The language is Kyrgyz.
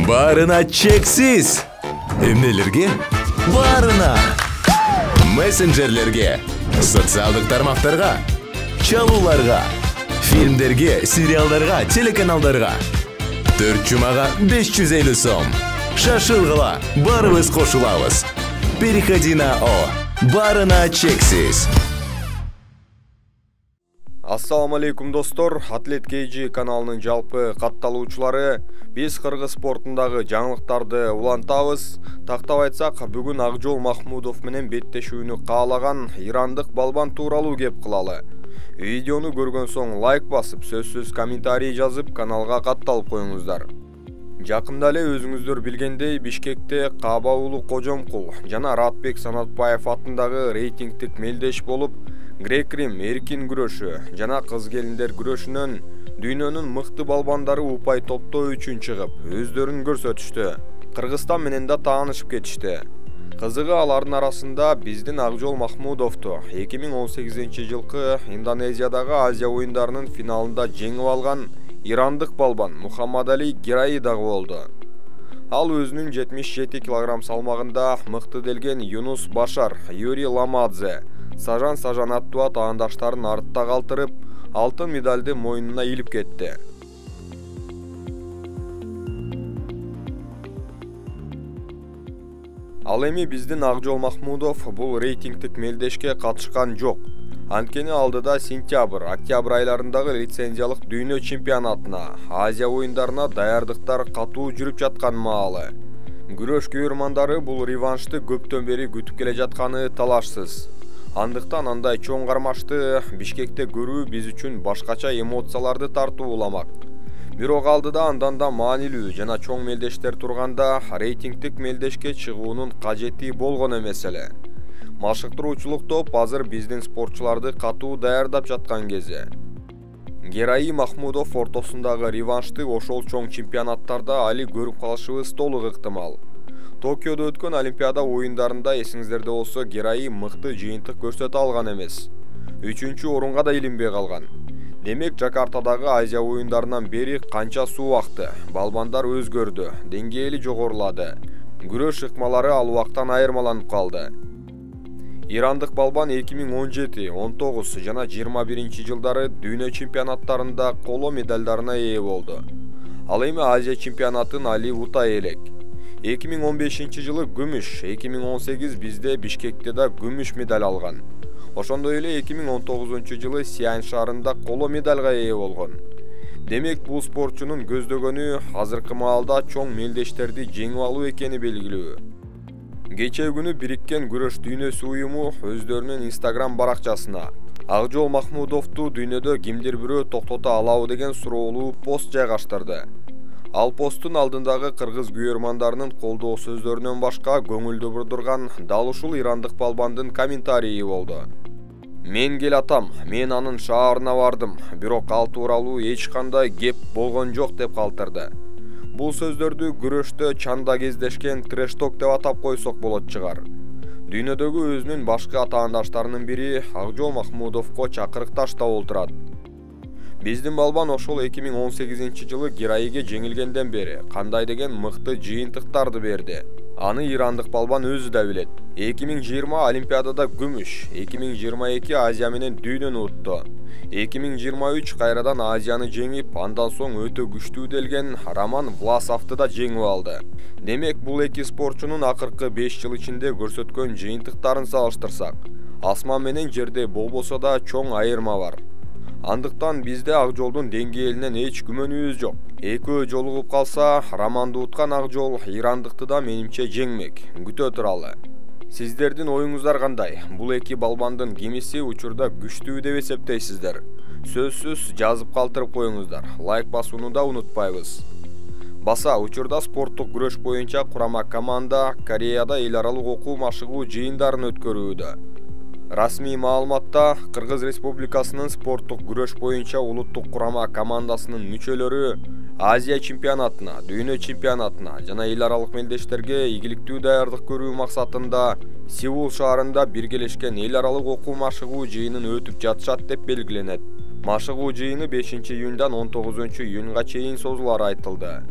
Баарына чексиз. Эмнелерге? Баарына. Мессенджерлерге, социалдык тармактарга, чалууларга, фильмдерге, сериалдарга, телеканалдарга. 4 жумага 550 сом. Шашылгыла, барыбыз кошулабыз. Переходи на О. Баарына чексиз. Ассаламу алейкум достор, Атлет KG каналынын жалпы катталуучулары, биз кыргыз спортундагы жаңылыктарды улантабыз. Тактап айтсак, бүгүн Акжол Махмудов менен беттешүүнү каалаган ирандык балбан тууралуу кеп кылалы. Видеону көргөн соң лайк басып, сөзсүз комментарий жазып, каналга катталып коюңуздар. Жакында эле өзүңүздөр билгендей, Бишкекте Каба уулу Кожомкул жана Ратбек Санатбаев атындагы рейтингдик мелдеш болуп, грек-рим эркин күрөшү жана кыз келиндер күрөшүнөн дүйнөнүн мыкты балбандары упай топтоо үчүн чыгып, өздөрүн көрсөтүштү. Кыргызстан менен да таанышып кетишти. Кызыгы алардын арасында биздин Акжол Махмудовду 2018-жылкы Индонезиядагы Азия оюндарынын финалында жеңип алган ирандык балбан Мухаммадали Гираи дагы болду. Ал өзүнүн 77 кг салмагында мыкты делген Юнус Башар, Юрий Ламадзе, Сажан аттуу таандаштарын артта калтырып, алтын медалды мойнуна илип кетти. Ал эми биздин Акжол Махмудов бул рейтингдик мелдешке катышкан жок. Анткени алдыда сентябрь-октябрь айларындагы лицензиялык дүйнө чемпионатына, Азия оюндарына даярдыктар катуу жүрүп жаткан маалы. Күрөш көрөрмандары бул реваншты көптөн бери күтүп келе жатканы талашсыз. Андыктан андай чоң кармашты Бишкекте көрүү биз үчүн башкача эмоцияларды тартууламак. Бирок алдыда андан да маанилүү жана чоң мелдештер турганда рейтингдик мелдешке чыгуунун кажети болгон эмес эле. Машыктыруучулук топ азыр биздин спортчуларды катуу даярдап жаткан кези. Гираи Махмудов ортосундагы реваншты ошол чоң чемпионаттарда али көрүп калышыбыз толук ыктымал. Токиодо өткөн Олимпиада оюндарында эсиңиздерде болсо Гираи мыкты жыйынтык көрсөтө алган эмес. 3-чү орунга да илинбей калган. Демек, Жакартадагы Азия оюндарынан бери канча суу акты, балбандар өзгөрдү, деңгээли жогорулады. Күрөш ыкмалары ал убактан айырмаланып калды. Ирандык балбан 2017, 19 жана 21 жылдары дүйнө чемпионаттарында коло медалдарына ээ болду. Ал эми Азия чемпионатын али утай элек. 2015 жылы күмүш, 2018 бизде Бишкекте да күмүш медаль алган. Ошондой эле 2019 жылы Сиань шаарында коло медальга ээ болгон. Демек, бул спортчунун көздөгөнү азыркы маалда чоң мелдештерди жеңип алуу экени белгилүү. Кечээ күнү Бириккен күрөш дүйнөсү уюму өздөрүнүн Instagram баракчасына Акжол Махмудовду дүйнөдө кимдир бирөө токтото алабы деген суроолуу пост жайгаштырды. Ал посттун алдындагы кыргыз күйөрмандарынын колдоо сөздөрүнөн башка көңүлдү бурдурган дал ушул ирандык балбандын комментарийи болду. Мен келатам, мен анын шаарына бардым, бирок ал тууралуу эч кандай кеп болгон жок деп калтырды. Бул сөздөрдү күрөштө чанда кездешкен трэш-ток деп атап койсок болот чыгар. Дүйнөдөгү өзүнүн башка таандаштарынын бири Акжол Махмудовго чакырыкташ да олтурат. Биздин балбан ошол 2018 жылы Гираиге жеңилгенден бери кандай деген мыкты жыйынтыктарды берди. Аны ирандык балбан өзү да билет. 2020 Олимпиадада күмүш, 2022 Азия менен дүйнөнү утту. 2023 кайрадан Азияны жеңип, андан соң өтө күчтүү делген Роман Власовду да жеңип алды. Демек, бул эки спортчунун акыркы 5 жыл ичинде көрсөткөн жыйынтыктарын салыштырсак, асман менен жерде болбосо да чоң айырма бар. Андыктан бизде Акжолдун деңгээлинен эч күмөнүбүз жок. Экөө жолугуп калса, Романды уткан Акжол ирандыкты да менимче жеңмек. Күтө туралы. Сиздердин оюңуздар кандай? Бул эки балбандын кимиси учурда күчтүү деп эсептейсиздер? Сөзсүз жазып калтырып коюңуздар. Лайк басууну да унутпайбыз. Баса, учурда спорттук күрөш боюнча курама команда Кореяда эл аралык окуу машыгуу жыйындарын өткөрүүдө. Расмий маалыматта Кыргыз Республикасынын спорттук күрөш боюнча улуттук курама командасынын мүчөлөрү Азия чемпионатына, дүйнө чемпионатына жана эл аралык мелдештерге ийгиликтүү даярдык көрүү максатында Сеул шаарында биргелешкен эл аралык окуу машыгуу жыйынын өтүп жатышат деп белгиленет. Машыгуу жыйыны 5 июндан 19 июнга чейин созулары айтылды.